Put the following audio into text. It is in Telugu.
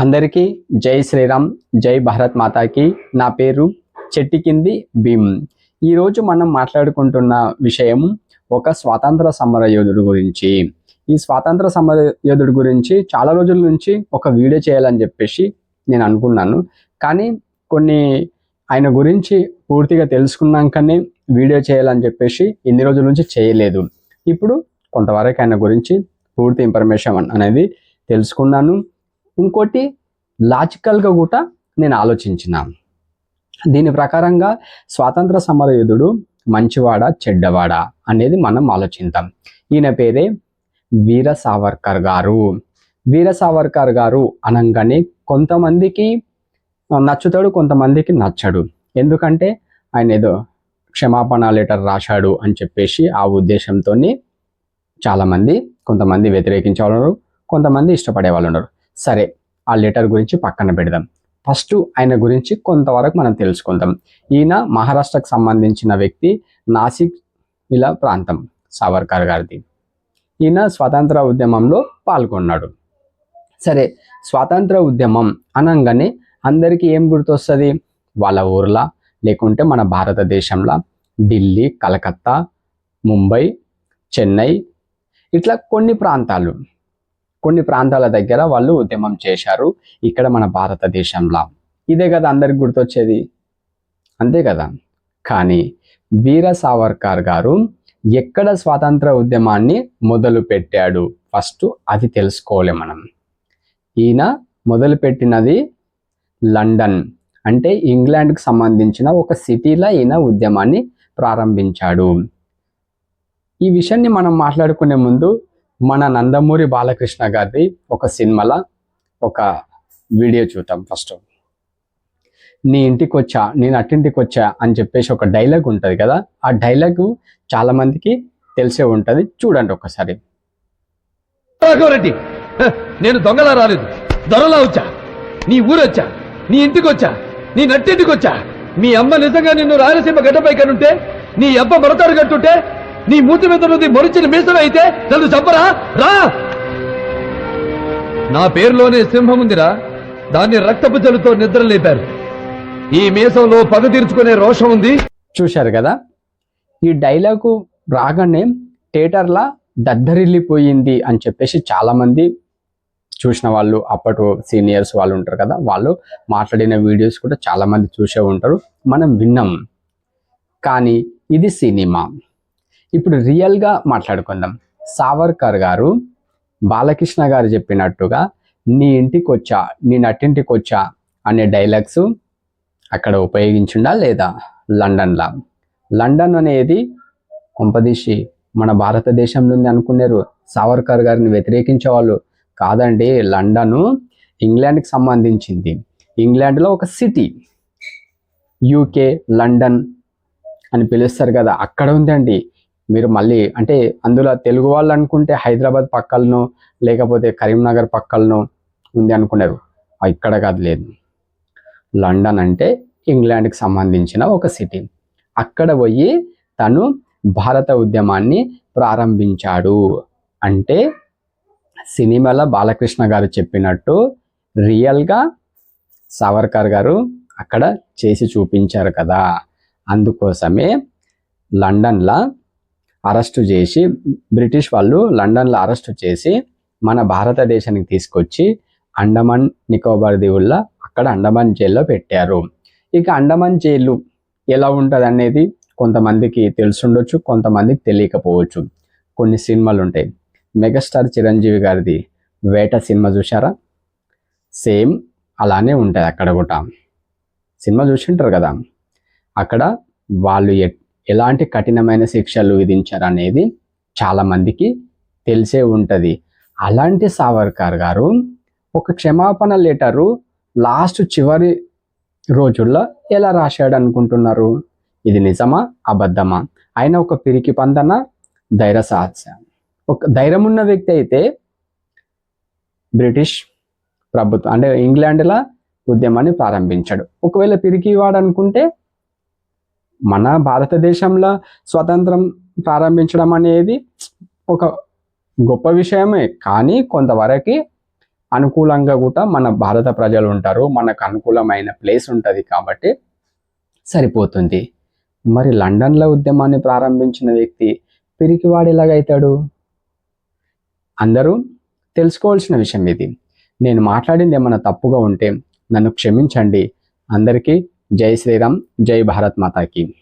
అందరికీ జై శ్రీరామ్, జై భారత్ మాతాకి. నా పేరు చెట్టికింది భీమ్. ఈరోజు మనం మాట్లాడుకుంటున్న విషయం ఒక స్వాతంత్ర సమర యోధుడు గురించి. ఈ స్వాతంత్ర సమర యోధుడు గురించి చాలా రోజుల నుంచి ఒక వీడియో చేయాలని చెప్పేసి నేను అనుకున్నాను. కానీ కొన్ని ఆయన గురించి పూర్తిగా తెలుసుకున్నాకనే వీడియో చేయాలని చెప్పేసి ఇన్ని రోజుల నుంచి చేయలేదు. ఇప్పుడు కొంతవరకు ఆయన గురించి పూర్తి ఇన్ఫర్మేషన్ అనేది తెలుసుకున్నాను. ఇంకోటి లాజికల్గా కూడా నేను ఆలోచించిన. దీని ప్రకారంగా స్వాతంత్ర సమరయోధుడు మంచివాడా చెడ్డవాడా అనేది మనం ఆలోచిద్దాం. ఈయన పేరే వీర సావర్కర్ గారు. వీర సావర్కర్ గారు అనగానే కొంతమందికి నచ్చుతాడు, కొంతమందికి నచ్చడు. ఎందుకంటే ఆయన ఏదో క్షమాపణ లెటర్ రాశాడు అని చెప్పేసి ఆ ఉద్దేశంతో చాలామంది, కొంతమంది వ్యతిరేకించే వాళ్ళు ఉన్నారు, కొంతమంది ఇష్టపడే వాళ్ళు ఉన్నారు. సరే, ఆ లెటర్ గురించి పక్కన పెడదాం. ఫస్ట్ ఆయన గురించి కొంతవరకు మనం తెలుసుకుందాం. ఈయన మహారాష్ట్రకు సంబంధించిన వ్యక్తి, నాసిక్ ఇలా ప్రాంతం సావర్కర్ గారిది. ఈయన స్వాతంత్ర ఉద్యమంలో పాల్గొన్నాడు. సరే, స్వాతంత్ర ఉద్యమం అనగానే అందరికీ ఏం గుర్తొస్తుంది? వాళ్ళ ఊర్లా లేకుంటే మన భారతదేశంలో ఢిల్లీ, కలకత్తా, ముంబై, చెన్నై ఇట్లా కొన్ని ప్రాంతాల దగ్గర వాళ్ళు ఉద్యమం చేశారు. ఇక్కడ మన భారతదేశంలో ఇదే కదా అందరికి గుర్తొచ్చేది, అంతే కదా. కానీ వీర సావర్కర్ గారు ఎక్కడ స్వాతంత్ర ఉద్యమాన్ని మొదలు పెట్టాడు? ఫస్ట్ అది తెలుసుకోవాలి మనం. ఈయన మొదలుపెట్టినది లండన్, అంటే ఇంగ్లాండ్కి సంబంధించిన ఒక సిటీలో ఈయన ఉద్యమాన్ని ప్రారంభించాడు. ఈ విషయాన్ని మనం మాట్లాడుకునే ముందు మన నందమూరి బాలకృష్ణ గారిది ఒక సినిమాలో ఒక వీడియో చూద్దాం. ఫస్ట్, నీ ఇంటికి వచ్చా, నేను అట్టింటికి వచ్చా అని చెప్పేసి ఒక డైలాగ్ ఉంటుంది కదా. ఆ డైలాగ్ చాలా మందికి తెలిసే ఉంటుంది. చూడండి ఒకసారి. రెడ్డి, నేను దొంగలా రాలేదు, దొరలా వచ్చా. నీ ఊరొచ్చా, నీ ఇంటికి వచ్చా, నీ నట్టింటికి వచ్చా. మీ అమ్మ నిజంగా నిన్ను రాయలసీమ గడ్డపై కనుంటే, నీ అబ్బ మరతాడు కట్టుంటే, నీ మూతి మీద నుండి మొరిచిన మీసం అయితే నన్ను చంపరా? రా, నా పేరులోనే సింహం ఉందిరా, దాన్ని రక్తపు జలుతో నిద్ర లేపారు. ఈ మీసంలో పగ తీర్చుకునే రోషం ఉంది. చూశారు కదా, ఈ డైలాగు రాగానే థియేటర్లా దద్దరిల్లిపోయింది అని చెప్పేసి చాలా మంది చూసిన వాళ్ళు, అప్పటి సీనియర్స్ వాళ్ళు ఉంటారు కదా, వాళ్ళు మాట్లాడిన వీడియోస్ కూడా చాలా మంది చూసే ఉంటారు, మనం విన్నాం. కానీ ఇది సినిమా. ఇప్పుడు రియల్గా మాట్లాడుకుందాం. సావర్కర్ గారు బాలకృష్ణ గారు చెప్పినట్టుగా నీ ఇంటికి వచ్చా, నీ నట్టింటికి వచ్చా అనే డైలాగ్స్ అక్కడ ఉపయోగించిండా లేదా? లండన్లా. లండన్ అనేది కొంపదీసి మన భారతదేశంలో ఉంది అనుకున్నారు. సావర్కర్ గారిని వ్యతిరేకించే వాళ్ళు కాదండి. లండను ఇంగ్లాండ్కి సంబంధించింది. ఇంగ్లాండ్లో ఒక సిటీ, యూకే లండన్ అని పిలుస్తారు కదా, అక్కడ ఉందండి. మీరు మళ్ళీ అంటే అందులో తెలుగు వాళ్ళు అనుకుంటే హైదరాబాద్ పక్కలను లేకపోతే కరీంనగర్ పక్కలను ఉంది అనుకున్నారు. ఇక్కడ కాదు, లేదు. లండన్ అంటే ఇంగ్లాండ్కి సంబంధించిన ఒక సిటీ. అక్కడ పోయి తను భారత ఉద్యమాన్ని ప్రారంభించాడు. అంటే సినిమాలో బాలకృష్ణ గారు చెప్పినట్టు రియల్గా సావర్కర్ గారు అక్కడ చేసి చూపించారు కదా. అందుకోసమే లండన్లో అరెస్టు చేసి, బ్రిటిష్ వాళ్ళు లండన్లో అరెస్టు చేసి మన భారతదేశానికి తీసుకొచ్చి అండమాన్ నికోబార్ దీవుల్లో అక్కడ అండమాన్ జైల్లో పెట్టారు. ఇక అండమాన్ జైలు ఎలా ఉంటుంది అనేది కొంతమందికి తెలుసుండొచ్చు, కొంతమందికి తెలియకపోవచ్చు. కొన్ని సినిమాలు ఉంటాయి. మెగాస్టార్ చిరంజీవి గారిది వేట సినిమా చూసారా? సేమ్ అలానే ఉంటుంది అక్కడ కూడా. సినిమా చూసింటారు కదా. అక్కడ వాళ్ళు ఎలాంటి కఠినమైన శిక్షలు విధించారు అనేది చాలామందికి తెలిసే ఉంటుంది. అలాంటి సావర్కర్ గారు ఒక క్షమాపణ లెటరు లాస్ట్ చివరి రోజుల్లో ఎలా రాశాడు అనుకుంటున్నారు? ఇది నిజమా అబద్ధమా? ఆయన ఒక పిరికి పందన, ధైర్య సాహస, ఒక ధైర్యం ఉన్న వ్యక్తి అయితే బ్రిటిష్ ప్రభుత్వం అంటే ఇంగ్లాండ్లో ఉద్యమాన్ని ప్రారంభించాడు. ఒకవేళ పిరికివాడు అనుకుంటే మన భారతదేశంలో స్వతంత్రం ప్రారంభించడం అనేది ఒక గొప్ప విషయమే. కానీ కొంతవరకు అనుకూలంగా కూడా మన భారత ప్రజలు ఉంటారు, మనకు అనుకూలమైన ప్లేస్ ఉంటుంది కాబట్టి సరిపోతుంది. మరి లండన్లో ఉద్యమాన్ని ప్రారంభించిన వ్యక్తి పిరికివాడు ఎలాగైతాడు? అందరూ తెలుసుకోవాల్సిన విషయం ఇది. నేను మాట్లాడింది ఏమైనా తప్పుగా ఉంటే నన్ను క్షమించండి. అందరికీ జై శ్రీరామ్, జై భారత్ మాతాకి.